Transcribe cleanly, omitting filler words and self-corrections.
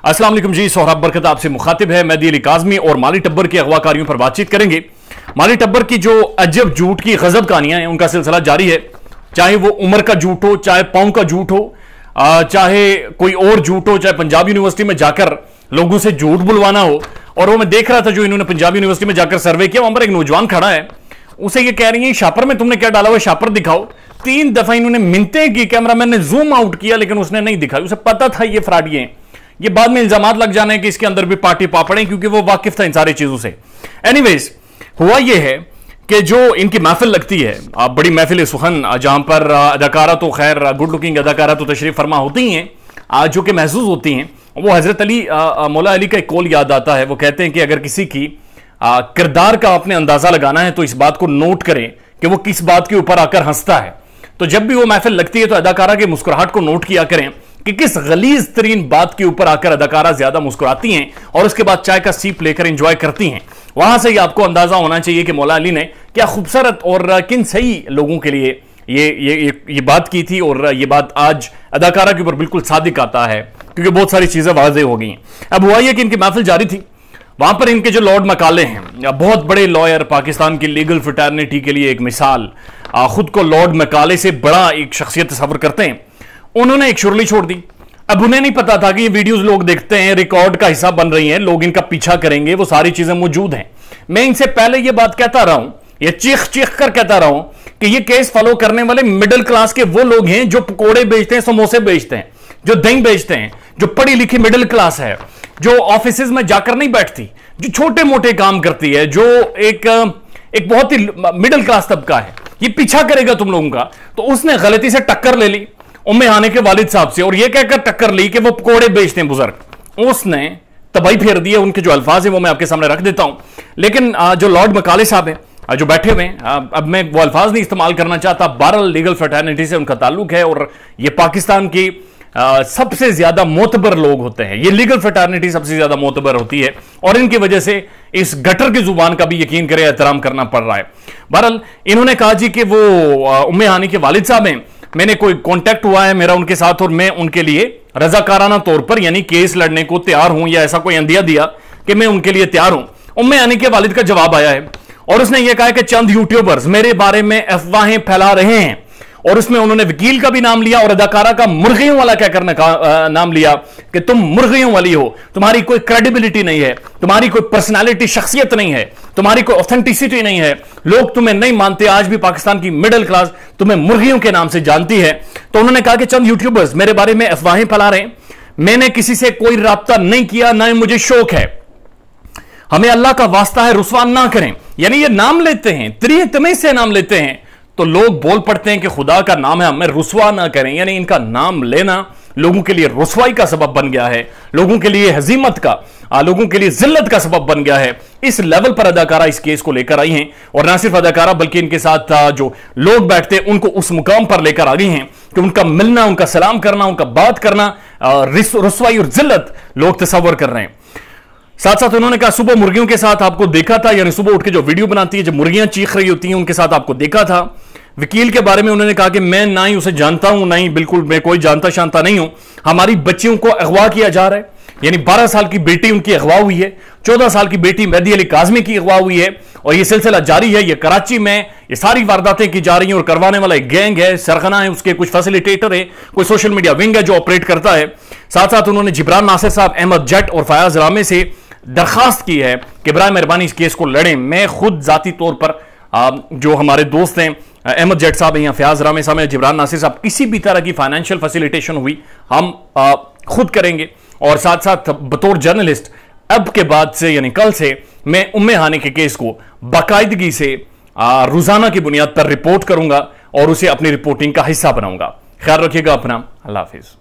अस्सलाम वालेकुम जी, सोहराब बरकत आपसे मुखातिब है। मेहदी अली काज़मी और माली टब्बर के अगवाकारियों पर बातचीत करेंगे। माली टब्बर की जो अजब झूठ की गजब कहानियां हैं उनका सिलसिला जारी है। चाहे वो उम्र का झूठ हो, चाहे पाँव का झूठ हो, चाहे कोई और झूठ हो, चाहे पंजाब यूनिवर्सिटी में जाकर लोगों से झूठ बुलवाना हो। और वो मैं देख रहा था जो इन्होंने पंजाब यूनिवर्सिटी में जाकर सर्वे किया, वहां पर एक नौजवान खड़ा है, उसे ये कह रही है शापर में तुमने क्या डाला हुआ, शापर दिखाओ। 3 दफा इन्होंने मिन्नतें की, कैमरामैन ने जूम आउट किया लेकिन उसने नहीं दिखाई। उसे पता था ये फ्रॉडिये हैं। ये बाद में इल्जामात लग जाने कि इसके अंदर भी पार्टी पापड़े, क्योंकि वो वाकिफ था इन सारी चीजों से। एनीवेज, हुआ ये है कि जो इनकी महफिल लगती है, बड़ी महफिल सुखन, जहां पर अदाकारा तो खैर गुड लुकिंग अदाकारा तो तशरीफ फरमा होती ही हैं, जो कि महसूस होती हैं। वो हजरत अली मौला अली का एक कौल याद आता है। वो कहते हैं कि अगर किसी की किरदार का आपने अंदाजा लगाना है तो इस बात को नोट करें कि वो किस बात के ऊपर आकर हंसता है। तो जब भी वो महफिल लगती है तो अदाकारा के मुस्कुराहट को नोट किया करें कि किस गलीज तरीन बात के ऊपर आकर अदाकारा ज्यादा मुस्कुराती हैं और उसके बाद चाय का सीप लेकर एंजॉय करती हैं। वहां से ही आपको अंदाजा होना चाहिए कि मौला अली ने क्या खूबसूरत और किन सही लोगों के लिए ये बात की थी। और ये बात आज अदाकारा के ऊपर बिल्कुल सादिक आता है, क्योंकि बहुत सारी चीजें वाज़ेह हो गई हैं। अब हुआ यह कि इनकी महफिल जारी थी, वहां पर इनके जो लॉर्ड मकाले हैं, बहुत बड़े लॉयर, पाकिस्तान की लीगल फ्रेटर्निटी के लिए एक मिसाल, खुद को लॉर्ड मकाले से बड़ा एक शख्सियत तस्वर करते हैं, उन्होंने एक शुरली छोड़ दी। अब उन्हें नहीं पता था कि ये वीडियोस लोग देखते हैं, रिकॉर्ड का हिस्सा बन रही हैं, लोग इनका पीछा करेंगे, वो सारी चीजें मौजूद हैं। मैं इनसे पहले ये बात कहता रहा हूं, ये चीख चीख कर कहता रहा हूं कि ये केस फॉलो करने वाले मिडिल क्लास के वो लोग हैं जो पकोड़े बेचते हैं, समोसे बेचते हैं, जो दही बेचते हैं, जो पढ़ी लिखी मिडिल क्लास है, जो ऑफिस में जाकर नहीं बैठती, जो छोटे मोटे काम करती है, जो एक बहुत ही मिडिल क्लास तबका है। ये पीछा करेगा तुम लोगों का। तो उसने गलती से टक्कर ले ली उम्मे हानी के वालिद साहब से, और ये कहकर टक्कर ली कि वो पकोड़े बेचते हैं बुजुर्ग। उसने तबाही फेर दी है। उनके जो अल्फाज हैं वो मैं आपके सामने रख देता हूं, लेकिन जो लॉर्ड मकाले साहब हैं जो बैठे हुए हैं, अब मैं वो अल्फाज नहीं इस्तेमाल करना चाहता। बहरहाल लीगल फ्रेटर्निटी से उनका ताल्लुक है और ये पाकिस्तान की सबसे ज्यादा मोतबर लोग होते हैं। ये लीगल फ्रेटर्निटी सबसे ज्यादा मोतबर होती है और इनकी वजह से इस गटर की जुबान का भी यकीन करें एहतराम करना पड़ रहा है। बहरहाल इन्होंने कहा जी कि वो उम्मे हानी के वालिद साहब हैं, मैंने कोई कांटेक्ट हुआ है मेरा उनके साथ और मैं उनके लिए रजाकाराना तौर पर यानी केस लड़ने को तैयार हूं, या ऐसा कोई अंदिया दिया कि मैं उनके लिए तैयार हूं। उम्मे हानी के वालिद का जवाब आया है और उसने यह कहा कि चंद यूट्यूबर्स मेरे बारे में अफवाहें फैला रहे हैं, और उसमें उन्होंने वकील का भी नाम लिया और अदाकारा का मुर्गियों वाला क्या करने का नाम लिया कि तुम मुर्गियों वाली हो, तुम्हारी कोई क्रेडिबिलिटी नहीं है, तुम्हारी कोई पर्सनालिटी शख्सियत नहीं है, तुम्हारी कोई ऑथेंटिसिटी नहीं है, लोग तुम्हें नहीं मानते। आज भी पाकिस्तान की मिडिल क्लास तुम्हें मुर्गियों के नाम से जानती है। तो उन्होंने कहा कि चंद यूट्यूबर्स मेरे बारे में अफवाहें फैला रहे हैं, मैंने किसी से कोई राब्ता नहीं किया, ना ही मुझे शौक है, हमें अल्लाह का वास्ता है रुस्वा ना करें। यानी ये नाम लेते हैं, तरीके से नाम लेते हैं तो लोग बोल पड़ते हैं कि खुदा का नाम है, हमें रुस्वा ना करें। यानी इनका नाम लेना लोगों के लिए रुस्वाई का सबब बन गया है, लोगों के लिए हजीमत का, लोगों के लिए जिल्लत का सबब बन गया है। इस लेवल पर अदाकारा इस केस को लेकर आई हैं, और ना सिर्फ अदाकारा बल्कि इनके साथ जो लोग बैठते हैं उनको उस मुकाम पर लेकर आ गई हैं कि उनका मिलना, उनका सलाम करना, उनका बात करना रुस्वाई और जिल्लत लोग तस्वर कर रहे हैं। साथ साथ उन्होंने कहा सुबह मुर्गियों के साथ आपको देखा था, यानी सुबह उठ के जो वीडियो बनाती है जब मुर्गियां चीख रही होती हैं उनके साथ आपको देखा था। वकील के बारे में उन्होंने कहा कि मैं ना ही उसे जानता हूं, ना ही बिल्कुल मैं कोई जानता शानता नहीं हूं। हमारी बच्चियों को अगवा किया जा रहा है, यानी 12 साल की बेटी उनकी अगवा हुई है, 14 साल की बेटी मेहदी अली काज़मी की अगवा हुई है, और यह सिलसिला जारी है। ये कराची में ये सारी वारदातें की जा रही हैं और करवाने वाला एक गैंग है, सरगना है, उसके कुछ फैसिलिटेटर है, कोई सोशल मीडिया विंग है जो ऑपरेट करता है। साथ साथ उन्होंने जिब्रान नासिर साहब, अहमद जट और फयाज रामे से दरखास्त की है कि बराए मेहरबानी इस केस को लड़ें। मैं खुद जाती तौर पर जो हमारे दोस्त हैं, अहमद जट साहब हैं या फयाज रामे साहब हैं, जिब्रान नासिर साहब, किसी भी तरह की फाइनेंशियल फैसिलिटेशन हुई हम खुद करेंगे। और साथ साथ बतौर जर्नलिस्ट अब के बाद से यानी कल से मैं उम्मे हानी के केस को बाकायदगी से रोजाना की बुनियाद पर रिपोर्ट करूंगा और उसे अपनी रिपोर्टिंग का हिस्सा बनाऊंगा। ख्याल रखिएगा अपना। अल्लाह हाफिज।